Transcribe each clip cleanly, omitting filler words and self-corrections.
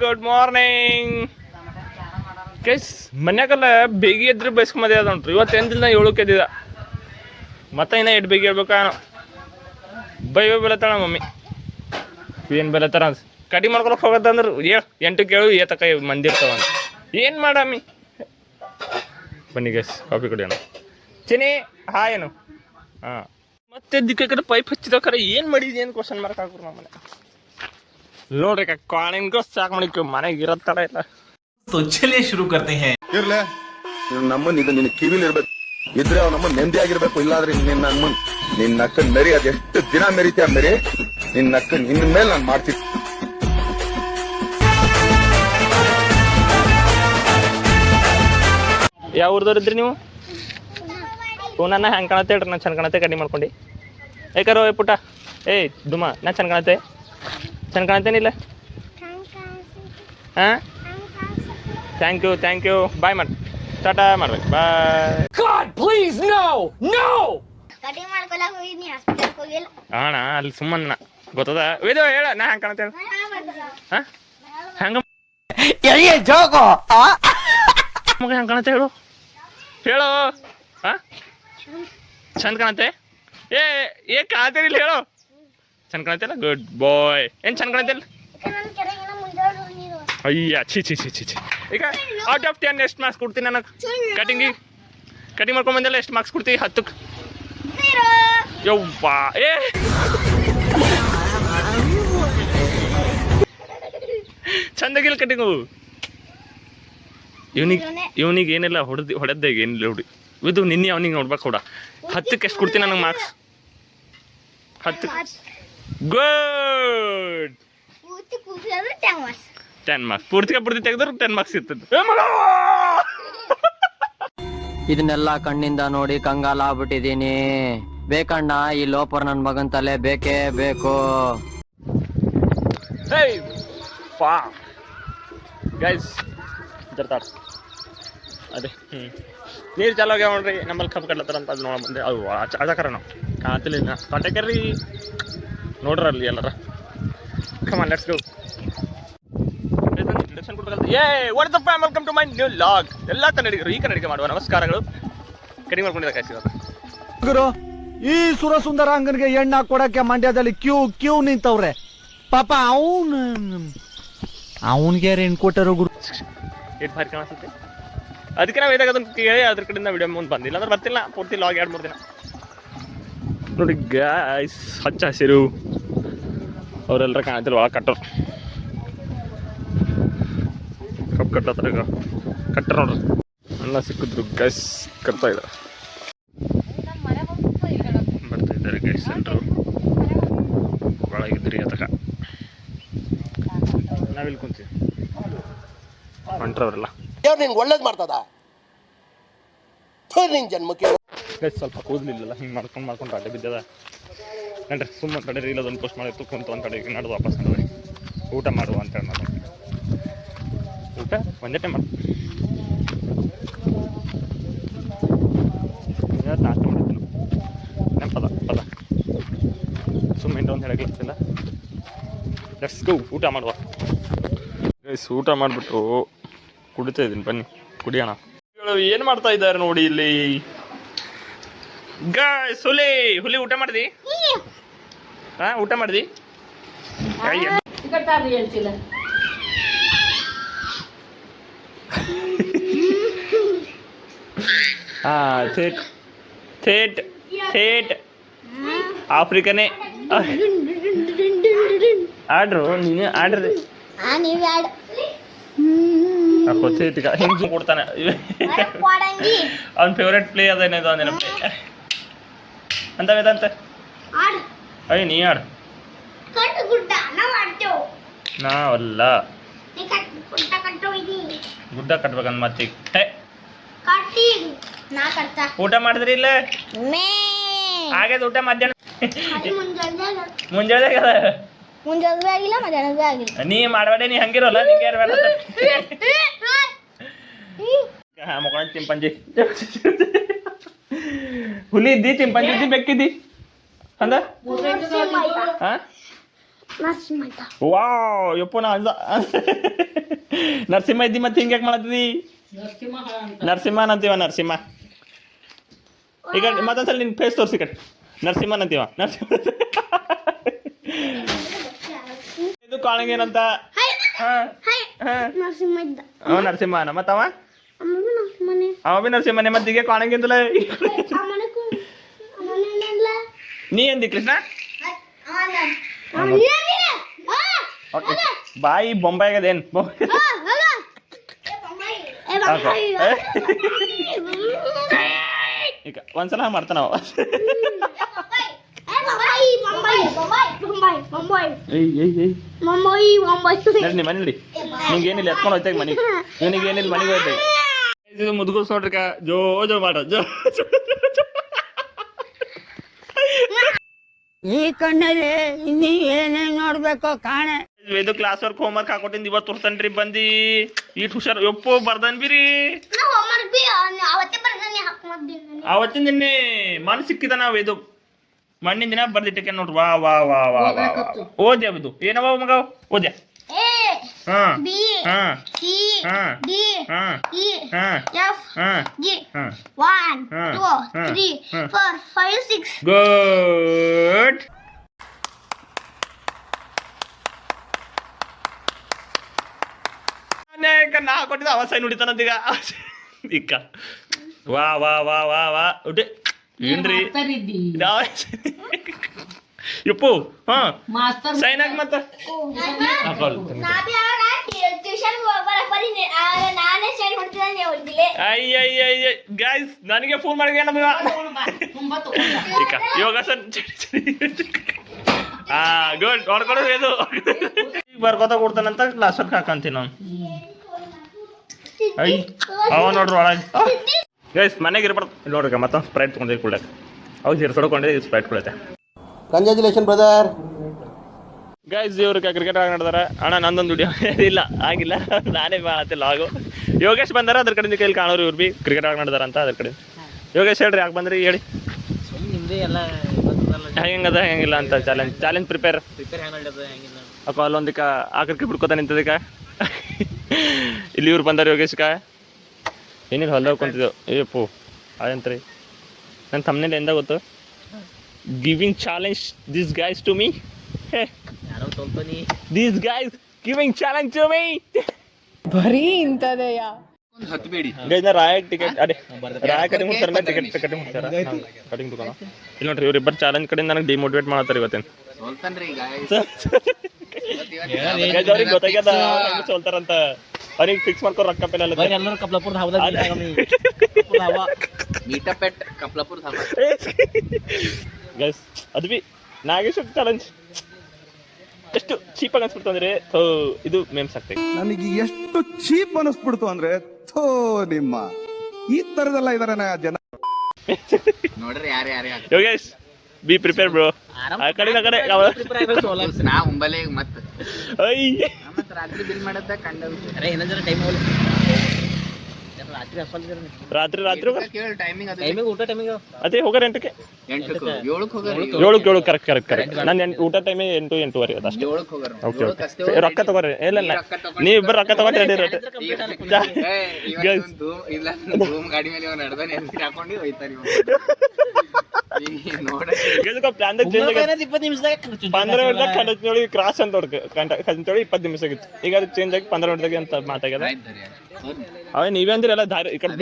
Good morning guys. ಮನ್ಯಾಗಲ್ಲ ಬೇಗ ಎದ್ರೆ ಬೈಸ್ಕೊಂಬದೇ ಅದ ಉಂಟು. ಇವತ್ತು ಎಂದಿಲ್ಲ 7ಕ್ಕೆ ಎದ್ದಿದ. ಮತ್ತೆ ಇನ್ನ ಎಷ್ಟು ಬೇಗ ಹೇಳ್ಬೇಕಾನು. ಬೆಳತಾಳ ಮಮ್ಮಿ. ಏನು ಬೆಳತಾರ ಕಡಿ ಮಾಡ್ಕೊಳಕ್ ಹೋಗೋದಂದ್ರೆ 8ಕ್ಕೆ ಹೇಳು ಏತಕ ಮಂದಿ ಇರ್ತಾವಂತ. ಏನು ಮಾಡಮ್ಮಿ. ಬನ್ನಿ ಗೈಸ್ ಕಾಫಿ ಕುಡಿಯೋಣ. ಚಿನಿ ಏನು ಹಾಂ ಮತ್ತೆ ದಿಕ್ಕ ಕಡೆ ಪೈಪ್ ಹಚ್ಚಿದ ಕರೆ ಏನು ಮಾಡಿದ್ವಿ ಏನು ಕ್ವಶನ್ ಮಾರ್ಕ್ ಹಾಕ್ರು ನಮ್ಮನೆ ನೋಡ್ರಿ ಕಾಣಿನ್ಗೂ ಸಾಕು ಮಾಡಿಕ ಮನೆಗೆ ಇರತ್ತಡ ಇಲ್ಲ. ಚಲಿಯೇ ಶುರು ಕರ್ತೆ ಹೇ. ಇರ್ಲೆ ನಮ್ಮನ್ ಇದು ನಿನ್ನ ಕಿವಿಲಿ ಇರ್ಬೇಕು. ಇದ್ರೆ ಅವ್ ನಮ್ಮನ್ ನೆಮ್ಮದಿ ಆಗಿರ್ಬೇಕು. ಇಲ್ಲಾಂದ್ರೆ ನಿನ್ನ ಅಕ್ಕನ್ ಮೆರಿ ಅದೆಷ್ಟು ದಿನ ಮೆರಿತೀಯ ಮೆರಿ. ನಿನ್ನ ಅಕ್ಕನ್ ಇನ್ ಮೇಲೆ ನಾನು ಮಾಡ್ತೀನಿ. ಯಾವ ಊರ್ದವ್ರಿದ್ರಿ ನೀವು? ನನ್ನ ಹೆಂಗೆ ಕಾಣತ್ತೆ ಹೇಳ್ರಿ. ನಾನು ಚೆಂದ ಕಾಣತ್ತೆ ಕಡಿಮೆ ಮಾಡ್ಕೊಂಡು ಯಾಕಾರೋ ಪುಟ್ಟ ಡುಮಾ ನಾ ಚೆಂದ ಕಾಣತ್ತೆ ಕಾಣ್ತೇನಿಲ್ಲ. ಹಾಂ ಥ್ಯಾಂಕ್ ಯು ಬಾಯ್ ಮಾಡಿ ಟಾಟಾ ಮಾಡ್ಬೇಕು ಬಾಯ್. ಅಣ್ಣ ಅಲ್ಲಿ ಸುಮ್ಮನ ಗೊತ್ತದ ಇದು ಹೇಳ ನಾ ಹೆಂಗೆ ಕಾಣತ್ತೆ ಹಾಂ ಹೆಂಗ ಮಗ ಹೆಂಗೆ ಕಾಣತ್ತೆ ಹೇಳು ಹಾಂ ಚಂದ ಕಾಣತ್ತೆ ಏ ಕಾಣ್ತೀರಿಲ್ಲ ಹೇಳು. ಚಂದ ಕಾಣ್ತಿಲ್ಲ ಗುಡ್ ಬಾಯ್. ಏನು ಚಂದ ಕಾಣ್ತಿಲ್ಲ ಅಯ್ಯ ಛೀ ಈಗ ಔಟ್ ಆಫ್ 10 ಎಷ್ಟು ಮಾರ್ಕ್ಸ್ ಕೊಡ್ತೀನಿ ನನಗೆ ಕಟಿಂಗ್ ಮಾಡ್ಕೊಂಡು ಬಂದೆಲ್ಲ ಎಷ್ಟು ಮಾರ್ಕ್ಸ್ ಕೊಡ್ತೀವಿ? 10ಕ್ಕೆ ಯವ್ವಾ ಚಂದಾಗಿಲ್ಲ ಕಟಿಂಗು. ಇವನಿಗೆ ಏನಿಲ್ಲ ಹೊಡೆದ ಏನಿಲ್ಲ ಹುಡಿ ಇದು ನಿನ್ನೆ ಅವನಿಗೆ ನೋಡ್ಬೇಕು ಕೂಡ. 10ಕ್ಕೆ ಎಷ್ಟು ಕೊಡ್ತೀನಿ ನನಗೆ ಮಾರ್ಕ್ಸ್? 10 ಗುಡ್ 10 ಮಾರ್ಕ್ಸ್ ಪೂರ್ತಿ ತೆಗೆದ್ರೆ 10 ಮಾರ್ಕ್ಸ್ ಇರ್ತದೆ. ಇದನ್ನೆಲ್ಲ ಕಣ್ಣಿಂದ ನೋಡಿ ಕಂಗಾಲ ಆಗ್ಬಿಟ್ಟಿದೀನಿ. ಬೇಕಣ್ಣ ಈ ಲೋಪರ್ ನನ್ ಮಗನ್ ತಲೆ ಬೇಕೇ ಬೇಕು. ಗೈಸ್ ಜರ್ತಾಡ್ ಅದೇ ನೀರು ಚಾಲು ಆಗ್ಯಾವ ನೋಡ್ರಿ. ನಮ್ಮಲ್ಲಿ ಕಬ್ಬು ಕಡ್ಲತ್ತಾರ ಅಂತ ಅದು ನೋಡಿ ಬಂದೆ. ಅದು ಅಜಾಕರ ನಾವು ಕಾಣ್ತಿಲ್ಲ ಕಾಂಟ್ಯಾಕ್ರಿ ನೋಡ್ರಿ ಅಲ್ಲಿ ಎಲ್ಲರ. Come on let's go. What's up welcome to my new vlog. ಎಲ್ಲ ಕನ್ನಡಿಗರಿಗೆ ಮಾಡುವ ನಮಸ್ಕಾರಗಳು. ಕಡಿಮೆ ಮಾಡ್ಕೊಂಡಿದ್ದ ಕಾಯ್ಸಿದ ಈ ಸುರಸುಂದರಾಂಗನಿಗೆ ಎಣ್ಣ ಕೊಡಕ್ಕೆ ಮಂಡ್ಯದಲ್ಲಿ ಕ್ಯೂ ನಿಂತವ್ರೆ. ಪಾಪ ಅವನ್ಗೆ ಏನ್ ಕೊಟ್ಟರು ಗುರು. ಎಷ್ಟು ಭಾರಿ ಕಾಣಿಸುತ್ತೆ. ಅದಕ್ಕೆ ನಾವು ಇದಾಗ ಅದನ್ನು ಕೇಳಿ ಅದ್ರ ಕಡೆಯಿಂದ ವಿಡಿಯೋ ಮುಂದೆ ಬಂದಿಲ್ಲ ಅಂದ್ರೆ ಬರ್ತಿಲ್ಲ. ಪೂರ್ತಿ ಲಾಗ್ 2-3 ದಿನ ನೋಡಿ ಗಾಯ್ಸ್. ಹಚ್ಚ ಹಸಿರು ಅವರೆಲ್ಲರ ಕಾಣ್ತಿಲ್ಲ. ಒಳಗೆ ಕಟ್ಟರು ಕಬ್ಬು ಕಟ್ಲತ್ತಾರ. ಈಗ ಕಟ್ಟರ್ ನೋಡ್ರಿ ಅನ್ನ ಸಿಕ್ಕಿದ್ರು ಗೈಸ್. ಕಟ್ತಾ ಇದ್ದಾರೆ ಬರ್ತಾಯಿದ್ದಾರೆ ಗೈಸ್. ಎಲ್ಲರೂ ಒಳಗಿದ್ರಿ ಅದಕ್ಕ ನಾವಿಲ್ಲಿ ಕುಂತೀವಿ. ಹೊಂಟ್ರವ್ರೆಲ್ಲ ನಿನ್ಗೆ ಒಳ್ಳೇದು ಮಾಡ್ತದ ನಿನ್ ಜನ್ಮಕ್ಕೆ. ಗೈಸ್ ಸ್ವಲ್ಪ ಕೂದಲಿಲ್ಲ ಹಿಂಗೆ ಮಾಡ್ಕೊಂಡು ಅಡ್ಡೆ ಬಿದ್ದದ ನಡ್ರಿ. ಸುಮ್ಮನೆ ಕಡೆ ರೀಲ್ ಅದೊಂದು ಪೋಸ್ಟ್ ಮಾಡಿತ್ತು ಕುಂತು ಒಂದು ಕಡೆ ನಡೆದು ವಾಪಸ್ ನಡೆದ್ರಿ. ಊಟ ಮಾಡುವ ಅಂತೇಳಿ ನಾನು ಊಟ ಒಂದೇ ಟೈಮ್ ಮಾಡ್ತೀನಿ. ನಾಷ್ಟ ಮಾಡಿದ್ದೀನಿ ನಮ್ಮ ಪದ ಸುಮ್ಮನೆ ಒಂದು ಹೇಳಕ್ಕಿಲ್ಲ. ಲೆಟ್ಸ್ ಗೋ ಊಟ ಮಾಡುವ ಗೈಸ್. ಊಟ ಮಾಡಿಬಿಟ್ಟು ಕುಡಿತಾ ಇದ್ದೀನಿ. ಬನ್ನಿ ಕುಡಿಯೋಣ. ಏನು ಮಾಡ್ತಾ ಇದ್ದಾರೆ ನೋಡಿ ಇಲ್ಲಿ ಗೈಸ್. ಹುಲಿ ಊಟ ಮಾಡಿದಿ? ಹಾಂ ಊಟ ಮಾಡಿದಿ? ಹಾಂ ಥೇಟ್ ಆಫ್ರಿಕನೇ ಆಡ್ರು ನೀನು ಆಡ್ರಿ. ಕೊಚ್ಚೈತಿಗ ಹಿಂಗೆ ಕೊಡ್ತಾನೆ. ಅವ್ನ ಫೇವ್ರೇಟ್ ಪ್ಲೇ ಅದೇನಿದು ಅಂದೇನ ಪ್ಲೇ ಅಂತವೇದಂತೆ. ಅಯ್ಯ ನೀ ಆಡು. ನಾವಲ್ಲ ಗುಡ್ಡ ಕಟ್ಬೇಕಂದ್ ಮತ್ತೆ ಊಟ ಮಾಡಿದ್ರಿ ಇಲ್ಲ ಆಗ್ಯದ ಊಟ ಮಧ್ಯಾಹ್ನ ಮುಂಜಾನೆ ಆಗಿಲ್ಲ ಮಧ್ಯಾಹ್ನದ ಆಗಿಲ್ಲ. ನೀ ಮಾಡಬೇಡ ನೀ ಹಂಗಿರೋಲ್ಲ ನಿಂಗೆ ಯಾರು ಬೇಡ ಮಕ್ಕಳ ಚಿಂಪಂಜಿ ಹುಲಿ ಇದ್ದಿ ಚಿಂಪಂಜಿ ಇದ್ದಿ ಬೆಕ್ಕಿದ್ದಿ ಅಂದ ಹಾಂ ನರಸಿಂಹ ವಾವ್ ಯಪ್ಪ ನಾ ಅಂದ ನರಸಿಂಹ ಇದ್ದಿ ಮತ್ತೆ ಹಿಂಗೆ ಯಾಕೆ ಮಾಡತ್ತಿದಿ ನರಸಿಂಹ ಅಂತೀವ ನರಸಿಂಹ ಈಗ ಮತ್ತೊಂದ್ಸಲ ನಿನ್ ಫೇಸ್ ತೋರಿಸಿ ಕಟ್ ನರಸಿಂಹನ್ ಅಂತೀವ ನರಸಿಂಹ ಇದು ಕಾಳಂಗ ಏನಂತ ನರಸಿಂಹ ಇದ್ದ ಅವ ನರಸಿಂಹನ ಮತ್ತವ ಅಮ್ಮಗೂ ನರಸಿಂಹನೇ ಅವ ಬಿ ನರಸಿಂಹನೆ ಮತ್ತೀಗ ಕಾಳಂಗಿಂದಲೇ ನೀ ಎಂದಿ ಕೃಷ್ಣ ಓಕೆ ಬಾಯಿ ಬೊಂಬಾಯಿ ಆಗದೇನು ಈಗ ಒಂದ್ಸಲ ಮಾಡ್ತಾನ ಅವ ನಡಿ ಮನೆ ನಡಿ ನಿಂಗೆ ಏನಿಲ್ಲ ಎತ್ಕೊಂಡು ಹೋಯ್ತಾಗ ಮನೆಗೆ ಇವನಿಗೆ ಏನಿಲ್ಲ ಮನೆಗೆ ಹೋಯ್ತಾಗ ಇದು ಮುದ್ಗುಸ್ ನೋಡ್ರಿಕ ಜೋ ಜೋ ಮಾಡ ಜೋ ಈ ಕಣ್ಣಲ್ಲಿ ಇನ್ನೀ ಏನೇನ್ ನೋಡ್ಬೇಕೋ ಕಾಣೆ. ಇದು ಕ್ಲಾಸ್ ವರ್ಕ್ ಹೋಮ್ ವರ್ಕ್ ಹಾಕೊಟ್ಟಿಂದ ಇವತ್ತು ತೋರ್ಸನ್ರಿ ಬಂದಿ ಈಟ್ ಹುಷಾರ್ ಯಪ್ಪೋ ಬರ್ದನ್ ಬಿರಿ ಅವತ್ತಿನ ದಿನ ಮನ್ ಸಿಕ್ಕಿದ ನಾವ್ ಇದು ಮಣ್ಣಿನ ದಿನ ಬರ್ದಿಟ್ಟಕ್ಕೆ ನೋಡ್ರಿ ವಾ ವಾ ವಾ ವಾ ವಾ ಓದ್ಯ ಅದು ಏನವ ಮಗ ಓದ್ಯ ಹಾ ಹಾ ಹಾ ಹಾ ಹಾ ಗುಡ್ ನಾ ಹಾಕೊಟ್ಟಿದ್ದ ಅವ ಸೈ ನುಡಿತಾನಂತೀಗ ಇಕ್ಕ ವಾ ವಾ ವಾ ವಾ ವಾ ಉಡ್ಡೆ ಏನ್ರಿ ಯಪ್ಪು ಹಾ ಸೈನ್ ಹಾಕಿ ಮತ್ತ ಅಯ್ಯ ಗೈಸ್ ನನಗೆ ಫೋನ್ ಮಾಡಿ ನಮಗ ಯೋಗಾಸನ್ ಹಾ ಗುಡ್ ಹೊಡ್ಕೊಡೋದು ಇದು ಬರ್ಕೋತ ಕೊಡ್ತಾನಂತ ಕ್ಲಾಸ್ ವರ್ಕ್ ಹಾಕಂತೀನಿ ನಾನು ಅಯ್ಯ ಅವ ನೋಡ್ರಿ ಒಳಗೆ ಗೈಸ್ ಮನೆಗೆ ಇರ್ಬಾರ್ದು ಇಲ್ಲಿ ನೋಡ್ರಿ ಮತ್ತೊಂದು ಸ್ಪ್ರೈಟ್ ತೊಗೊಂಡು ಕುಡ್ಲಕ್ಕೆ ಅವು ಹಿರ್ಸೊಡ್ಕೊಂಡೆ ಸ್ಪ್ರೈಟ್ ಕುಡತ್ತೆ ಕಂಗ್ರ್ಯಾಚುಲೇಷನ್ ಬ್ರದರ್. ಗೈಸ್ ಇವ್ರು ಕ್ರಿಕೆಟ್ ಆಗಿ ನಡೆದಾರ ಅಣ್ಣ ನಂದೊಂದು ವಿಡಿಯೋ ಇಲ್ಲ ಆಗಿಲ್ಲ ನಾನೇ ಮಾಡತ್ತಿಲ್ಲ ಆಗು ಯೋಗೇಶ್ ಬಂದಾರ ಅದ್ರ ಕಡೆಯಿಂದ ಕೈಲಿ ಕಾಣೋರು ಇವ್ರು ಬಿ ಕ್ರಿಕೆಟ್ ಆಗಿ ನಡೆದಾರ ಅಂತ ಅದ್ರ ಕಡೆ ಯೋಗೇಶ್ ಹೇಳ್ರಿ ಯಾಕೆ ಬಂದ್ರಿ ಹೇಳಿ ಹೆಂಗದ ಹೆಂಗಿಲ್ಲ ಅಂತ ಚಾಲೆಂಜ್ ಪ್ರಿಪೇರ್ ಅಕ್ಕ ಅಲ್ಲೊಂದಿಕ್ಕ ಆಕರ್ಕಿ ಬಿಡ್ಕೋತ ನಿಂತದಿಕ್ಕ ಇಲ್ಲಿ ಇವ್ರು ಬಂದಾರ ಯೋಗೇಶ್ಕ ಏನಿಲ್ಲ ಹೊಲ ಹೋಗ್ಕೊಂತಿದ್ದೆವು ಏಪು ಅದಂತ್ರಿ ನನ್ನ ತಮ್ಮನೇಲಿ ಎಂದ ಗೊತ್ತು giving challenge this guys to me this guys giving challenge to me ಬರೀ ಇಂಥದೆಯಾ ಗೈಸ್ ನಾ ರಾಯ ಟಿಕೆಟ್ ಅದೇ ರಾಯ ಕಟಿಂಗ್ ಮಾಡ್ತಾರಲ್ಲ ಟಿಕೆಟ್ ಕಟಿಂಗ್ ಮಾಡ್ತಾರ ಕಟಿಂಗ್ ದುಕಾನ ಇಲ್ಲಿ ನೋಡ್ರಿ ಇವ್ರಿಬ್ಬರು ಚಾಲೆಂಜ್ ಕಡೆಯಿಂದ ನನಗೆ ಡಿಮೋಟಿವೇಟ್ ಮಾಡತ್ತಾರೆ ಇವತ್ತೇನು ಅವ್ರಿಗೆ ಗೊತ್ತಾಗ್ಯದ ಸೋಲ್ತಾರಂತ ಅವ್ರಿಗೆ ಫಿಕ್ಸ್ ಮಾಡ್ಕೊ ರೊಕ್ಕ ಪೆಲ್ಲ ಎಲ್ಲರೂ ಕಪ್ಲಪುರದ ಗೈಸ್ ಅದು ಬಿ ನಾಗೇಶ್ ಚಾಲೆಂಜ್ ಎಷ್ಟು ಚೀಪಾಗಿ ಅನ್ಸ್ಬಿಡ್ತು ಅಂದ್ರೆ ಇದು ಮೇಮ್ಸ್ ಆಗ್ತದೆ ನನಗೆ ಎಷ್ಟು ಚೀಪ್ ಅನಿಸ್ಬಿಡ್ತು ಅಂದ್ರೆ ಥೋ ನಿಮ್ಮ ಈ ತರದೆಲ್ಲ ಇದಾರೆ ಜನ ನೋಡ್ರಿ ಯಾರು ಯೋಗೇಶ್ ಬಿ ಪ್ರಿಪೇರ್ ಬ್ರೋ ಆ ಕಡೆ ನಾ ಮುಂಬಲೆ ಮತ್ತ ಅಯ್ಯ ರಾತ್ರಿ ಬಿಲ್ ಮಾಡತ್ತ ಕಂಡ ರಾತ್ರಿ ಕೇಳು ಟೈಮಿಂಗ್ ಊಟ ಟೈಮಿಂಗ್ ಅದೇ ಹೋಗಾರ 8ಕ್ಕೆ 7 ಕರೆಕ್ಟ್ ನಾನು ಊಟ ಟೈಮ್ 8-8:30 ಅದು ಅಷ್ಟೇ ಓಕೆ ರೊಕ್ಕ ತಗೋರಿ ಇಲ್ಲ ನೀವು ಇಬ್ಬರು ರೊಕ್ಕ ತಗೊಂಡು ರೆಡಿ ಗಾಡಿ ಮೇಲೆ ನಡೆದಾನೆ ಹಾಕೊಂಡು ಹೋಯ್ತಾರಿ ಪ್ಲಾನ್ ಚೇಂಜ್ 15 ಮಿನಿಟ್ದಾಗ ಕ್ರಾಸ್ ಅಂತ ಕಂತೇಳಿ 20 ನಿಮಿಷ ಆಗಿತ್ತು ಈಗ ಅದು ಚೇಂಜ್ ಆಗಿ 15 ಮಿನಿಟ್ದಾಗ ಅಂತ ಮಾತಾಗ್ಯದ ಅವೇ ನೀವೇ ಅಂದಿರಲ್ಲ ದಾರಿ ಈ ಕಡೆ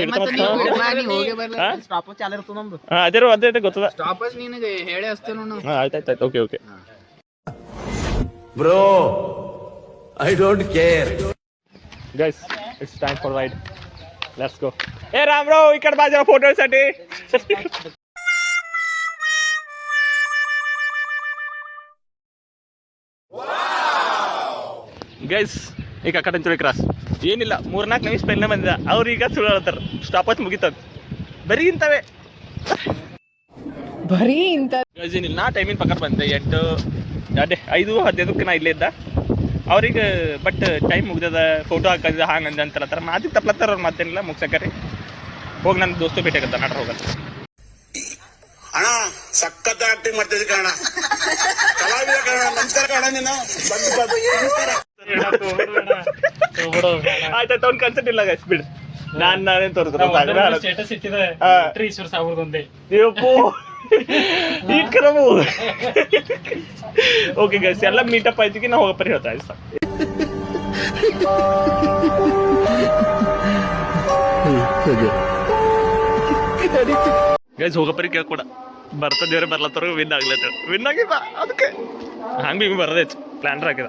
ಅದೇ ಗೊತ್ತದ ಸ್ಟಾಪಸ್ ನಿನಗೆ ಹೇಳಿ ಅಷ್ಟೇ ನೋಡು ಆಯ್ತಾಯ್ತು okay bro I don't care guys it's time for ride let's go ಏ ರಾಮ್ ಬ್ರೋ ಈ ಕಡೆ ಬಾಜು ಫೋಟೋ साठी ಗೈಸ್ ಈಗ ಕಟಂಚೋಳಿ ಕ್ರಾಸ್ ಏನಿಲ್ಲ 3-4 ನಿಮಿಷ ಪೆನ್ನ ಬಂದಿದ ಅವ್ರೀಗ ಸುಳ್ಳು ಹೇಳ್ತಾರೆ ಸ್ಟಾಪಸ್ ಮುಗಿತದ ಬರೀ ಇಂಥವೇ ಗೈಸ್ ಏನಿಲ್ಲ ನಾ ಟೈಮಿಂಗ್ ಪಕ್ಕ ಬಂದೆ 5:15ಕ್ಕೆ ನಾ ಇಲ್ಲೇ ಇದ್ದ ಅವ್ರಿಗೆ ಬಟ್ ಟೈಮ್ ಮುಗ್ದದ ಫೋಟೋ ಹಾಕೋದ ಹಂಗಂದ ಅಂತಲತ್ತಾರ ಮಾತಿಗೆ ತಪ್ಲತ್ತಾರ ಅವ್ರು ಮಾತೇನಿಲ್ಲ ಮುಗ್ಸಕ್ಕರಿ ಹೋಗಿ ನನ್ನ ದೋಸ್ತು ಭೇಟಿ ಆಗತ್ತ ನಾಡ್ರ ಹೋಗಲ್ಲ ಅಣ್ಣ ಸಖತ್ ಆಕ್ಟಿಂಗ್ ಮಾಡ್ತಿದ್ದೆ ಕಾರಣ ಕಲಾವಿದ ಕಾರಣ. ನಮಸ್ಕಾರ ಕಾರಣ ನೀನು ಆಯ್ತಾಯ್ತು ಅವ್ನ ಕನ್ಸೆಪ್ಟ್ ಇಲ್ಲ ಗೈಸ್ ಬಿಡ್ರಿ. ನಾನೇ ತೋರಿಸ್ತಾರೆ ಓಕೆ ಗೈಸ್ ಎಲ್ಲ ಮೀಟಪ್ ಆಯ್ತಿಗೆ ನಾವು ಹೋಗಪ್ಪರಿ ಹೇಳ್ತಾ ಇಷ್ಟ. ಗೈಸ್ ಹೋಗಪ್ಪರಿ ಕೇಳ್ಕೊಡ ಬರ್ತಾ ದೇವ್ರೆ ಬರ್ಲತ್ತಾರ ವಿನ್ ಆಗ್ಲತ್ತ ವಿನ್ ಆಗಿದ ಅದಕ್ಕೆ ಹಂಗೆ ಹಿಂಗೆ ಬರೋದೈತು ಪ್ಲಾನ್ ಹಾಕಿದ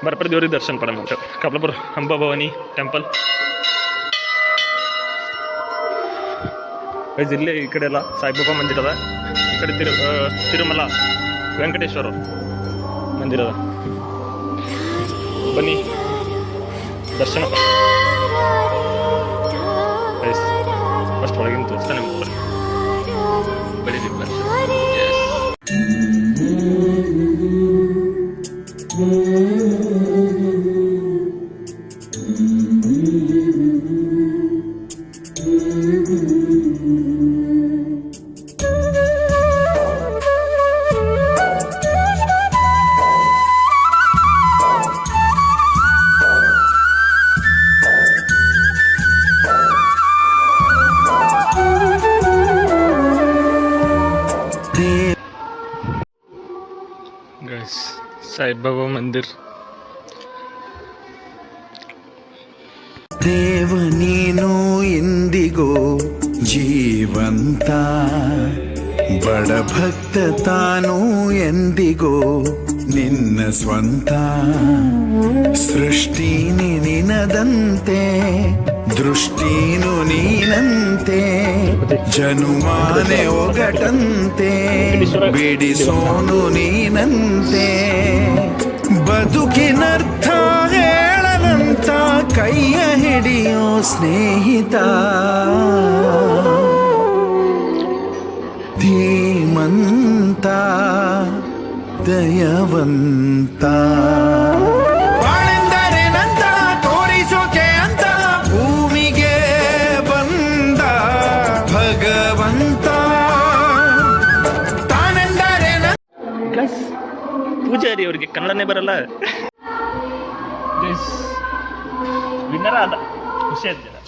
ಬರ್ಪರಿ ದೇವ್ರಿಗೆ ದರ್ಶನ ಪಡ ಮತ್ತೆ ಕಬ್ಲಾಪುರ ಅಂಬಾಭವಾನಿ ಟೆಂಪಲ್. ಗೈಸ್ ಇಲ್ಲೇ ಈ ಕಡೆ ಎಲ್ಲ ಸಾಯಿಬಾಬಾ ಮಂದಿರ ಅದ, ಈ ಕಡೆ ತಿರುಮಲ ವೆಂಕಟೇಶ್ವರ ಮಂದಿರ ಅದ. ಬನ್ನಿ ದರ್ಶನ ಗೈಸ್ ಫಸ್ಟ್ ಒಳಗಿನ ತೋರಿಸ್ತಾನೆ ಬರ್ರಿ ಬೆಳಿಗ್ಗೆ ದರ್ಶನ. ಗೈಸ್ ಸಾಯಿಬಾಬಾ ಮಂದಿರ್. ದೇವ ನೀನು ಎಂದಿಗೂ ಜೀವಂತ, ಬಡ ಭಕ್ತ ತಾನು ಎಂದಿಗೂ ನಿನ್ನ ಸ್ವಂತ. ಸೃಷ್ಟಿನಿ ನಿನದಂತೆ ದೃಷ್ಟಿನು ನೀನಂತೆ, ಜನುಮಾನೆ ಒಗಟಂತೆ ಬಿಡಿಸೋನು ನೀನಂತೆ. ಬದುಕಿನರ್ಥ ಹೇಳಲಂತ ಕೈಯ ಹಿಡಿಯೋ ಸ್ನೇಹಿತ, ಧೀಮಂತ ದಯವಂತ. ಬಾಳೆಂದರೇನಂತ ತೋರಿಸೋಕೆ ಅಂತ ಭೂಮಿಗೆ ಬಂದ ಭಗವಂತ. ತಾನೆಂದರೇನ ಗೈಸ್ ಪೂಜಾರಿ ಅವ್ರಿಗೆ ಕನ್ನಡನೇ ಬರಲ್ಲ. ಗೈಸ್ ವಿನ್ನರ ಅದ ಖುಷಿ ಆಗ್ತದೆ.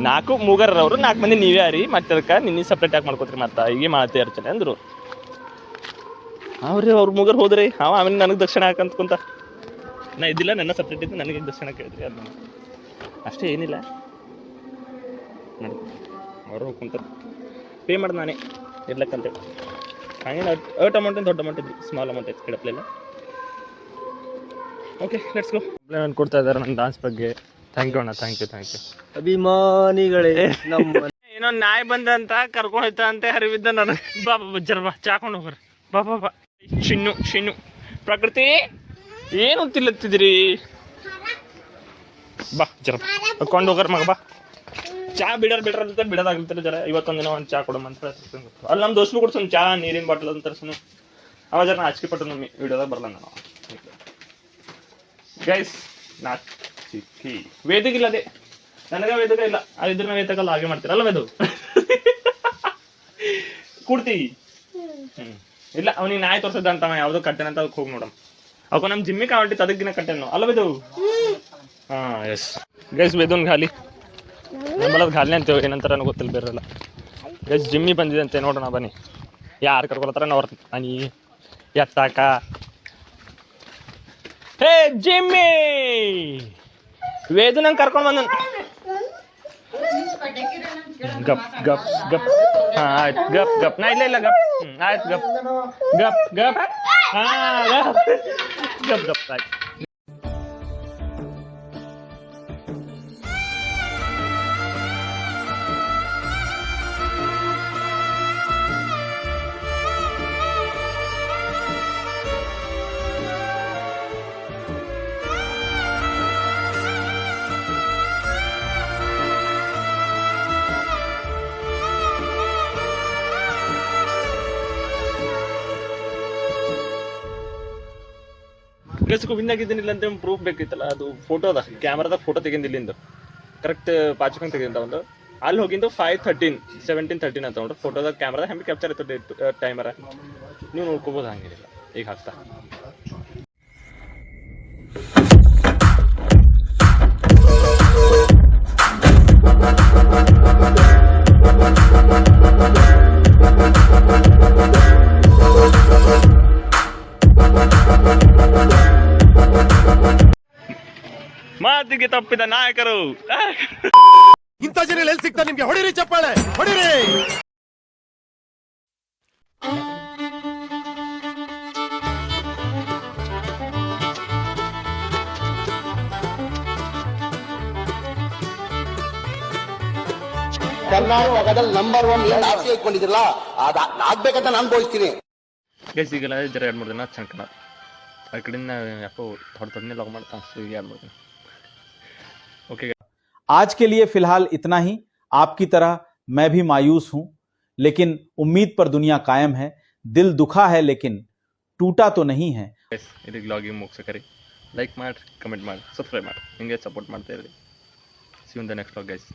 4 ಮೂಗರವ್ರು 4 ಮಂದಿ ನೀವೇ ಯಾರಿ ಮತ್ತೆ ಅದಕ್ಕೆ ನಿನ್ನೆ ಸಪ್ರೇಟ್ ಆಗಿ ಮಾಡ್ಕೋತೀರಿ ಮತ್ತೆ ಹೀಗೆ ಮಾಡ್ತೇ ಇರ್ತಾನೆ ಅಂದರು. ಅವ್ರ ಮೂಗರ್ ಹೋದ್ರಿ ಆಮೇಲೆ ನನಗೆ ದಕ್ಷಿಣ ಹಾಕಂತ್ಕೊಂತ ನಾ ಇದ್ದಿಲ್ಲ, ನನ್ನ ಸಪ್ರೇಟ್ ಇದ್ದು ನನಗೆ ದಕ್ಷಿಣ ಕೇಳಿದ್ರಿ ಅದು ಅಷ್ಟೇ, ಏನಿಲ್ಲ ನೋಡಿ ಅವರು ಹೋಗ್ಕೊಂತಾರೆ ಪೇ ಮಾಡಿ ನಾನೇ ಇರ್ಲಕ್ಕಂತೇಳಿ. ಹಾಗೇನು ಅಟ್ ಅಮೌಂಟ್ ದೊಡ್ಡ ಅಮೌಂಟ್ ಇದ್ವಿ, ಸ್ಮಾಲ್ ಅಮೌಂಟ್ ಐತೆ ಕಿಡಪ್ಲೆಲ್ಲ. Okay let's go. ಕಾಂಪ್ಲಿಮೆಂಟ್ ಕೊಡ್ತಾ ಇದ್ದಾರೆ ನನ್ನ ಡಾನ್ಸ್ ಬಗ್ಗೆ. ಥ್ಯಾಂಕ್ ಯು ಅಣ್ಣ, ಥ್ಯಾಂಕ್ ಯು ಅಭಿಮಾನಿಗಳೇ ನಮ್ಮ ಏನೋ ನಾಯಿ ಬಂದಂತ ಕರ್ಕೊಂಡು ಹೋಯ್ತಾ ಅಂತ ಹರಿವಿದ್ದ ನನಗೆ. ಬಾ ಬಾ ಜರ ಬಾ ಚಾಕೊಂಡು ಹೋಗ್ರಿ ಬಾ ಬಾ ಬಾ. ಶಿನ್ನು ಪ್ರಕೃತಿ ಏನು ತಿಲ್ಲತ್ತಿದ್ರಿ, ಬಾ ಜರ ಕೊಂಡು ಹೋಗ್ರ ಮಗ ಬಾ. ಚಾ ಬಿಡ್ರ ಅಂತ ಬಿಡೋದಾಗ್ಲಿಲ್ಲ ಜರ. ಇವತ್ತೊಂದಿನ ಒಂದು ಚಾ ಕೊಡಮ್ಮ ಅಂತ ಅಲ್ಲಿ ನಮ್ಮ ದೋಸ್ತು ಕೊಡ್ಸೋನು ಚಾ ನೀರಿನ ಬಾಟ್ಲ್ ಅಂತ ತರ್ಸನು. ಅವಾಗ ಜರ ನಾಚಿಕೆ ಪಟ್ಟು ನಮ್ಮಿ ವಿಡಿಯೋದಾಗ ಬರಲ್ಲ ನಾನು. ಗೈಸ್ ನಾಚಿಕೆ ವೇದಿಗಿಲ್ಲ ಅದೇ ನನಗೆ ವೇದಕ ಇಲ್ಲ, ಅದಿದ್ರೆ ನಾವು ವೇದಕಲ್ಲ ಹಾಗೆ ಮಾಡ್ತೀರಲ್ಲ ವೇದು ಕೂಡ್ತಿ. ಇಲ್ಲ ಅವನಿಗೆ ನಾಯಿ ತೋರ್ಸದ ಅಂತ ಯಾವ್ದೋ ಕಟ್ಟೆನ ಅಂತ ಅದಕ್ಕೆ ಹೋಗಿ ನೋಡಮ್. ಅವ ನಮ್ಮ ಜಿಮ್ಮಿ ಕಾವಟ್ಟಿತ್ತು ಅದಕ್ಕಿನ ಕಟ್ಟೆನು ಅಲ್ಲ ವೇದು. ಹಾಂ ಎಸ್ ಗೈಸ್ ವೇದನ್ ಖಾಲಿ ನಮ್ಮಲ್ಲದು ಖಾಲಿ ಅಂತೇವೆ, ಏನಂತಾರೆ ನನಗೆ ಗೊತ್ತಿಲ್ಲ ಬೇರೆಲ್ಲ. ಗೈಸ್ ಜಿಮ್ಮಿ ಬಂದಿದೆ ಅಂತೆ ನೋಡೋಣ ಬನ್ನಿ. ಯಾರು ಕರ್ಕೊಳ್ತಾರೆ ನಾವು ಅನಿ ಎತ್ತಾಕ. ಹೇ ಜಿಮ್ಮಿ ವೇದು ನಂಗೆ ಕರ್ಕೊಂಡು ಬಂದ. ಗಪ್ ಗಪ್ ಗಪ್ ಹಾಂ ಆಯ್ತು ಗಪ್ ಗಪ್ ನಾ ಇಲ್ಲ ಗಪ್ ಆಯ್ತು ಗಪ್ ಗಪ್ ಗಪ್ ಹಾಂ ಗಪ್ ಗಪ್ ಆಯ್ತು. ಗೆಸ್ಕು ವಿನ್ ಆಗಿದ್ದೇನಿಲ್ಲ ಅಂತ ಪ್ರೂಫ್ ಬೇಕಿತ್ತಲ್ಲ, ಅದು ಫೋಟೋ ಅದ ಕ್ಯಾಮ್ರಾದಾಗ ಫೋಟೋ ತೆಗಿಂದ ಇಲ್ಲಿಂದು ಕರೆಕ್ಟ್ ಪಾಚಕಂಗೆ ತೆಗಿಂದ ಒಂದು ಅಲ್ಲಿ ಹೋಗಿದ್ದು 5:13 ಅಂತ ನೋಡ್ರಿ ಫೋಟೋದಾಗ ಕ್ಯಾಮ್ರಾದ ಹೆಂಗೆ ಕ್ಯಾಪ್ಚರ್ ಆಯ್ತು ಟೈಮರ ನೀವು ನೋಡ್ಕೋಬೋದು ಹಂಗೇನಿಲ್ಲ ಈಗ ಹಾಕ್ತಾ ಮಾತಿಗೆ ತಪ್ಪಿದ ನಾಯಕರು ಇಂಥ ಜನ ಎಲ್ಲಿ ಸಿಗ್ತಾರೆ ನಿಮ್ಗೆ? ಹೊಡಿರಿ ಚಪ್ಪಾಳೆ, ಹೊಡಿರಿ. ಕರ್ನಾಟಕದಲ್ಲಿ ನಂಬರ್ 1 ಆಸೆ ಇಟ್ಕೊಂಡಿದ್ರಲ್ಲ ಆಗ್ಬೇಕಂತ ನಾನು ಬೋಯಿಸ್ತೀನಿ. ಗೈಸ್ ಈಗೆಲ್ಲ ಜರ 2-3 ದಿನ ಚಂಕನ ಆ ಕಡೆಯಿಂದ ಯಾಕೋ ಥೊಡ್ನೆ ಲಾಗ್ ಮಾಡ್ತಾ ಅನ್ಸ್ತು ಈಗ 2-3 ದಿನ ओके आज के लिए फिलहाल इतना ही। आपकी तरह मैं भी मायूस हूं, लेकिन उम्मीद पर दुनिया कायम है। दिल दुखा है लेकिन टूटा तो नहीं है। ಇದಕ್ಕೆ ಲಾಗಿಂಗ್ ಮುಗಿಸಕರಿ ಲೈಕ್ ಮಾಡಿ ಕಮೆಂಟ್ ಮಾಡಿ ಸಬ್ಸ್ಕ್ರೈಬ್ ಮಾಡಿ ಹಿಂಗೆ ಸಪೋರ್ಟ್ ಮಾಡ್ತಾ ಇರಿ see you in the next vlog guys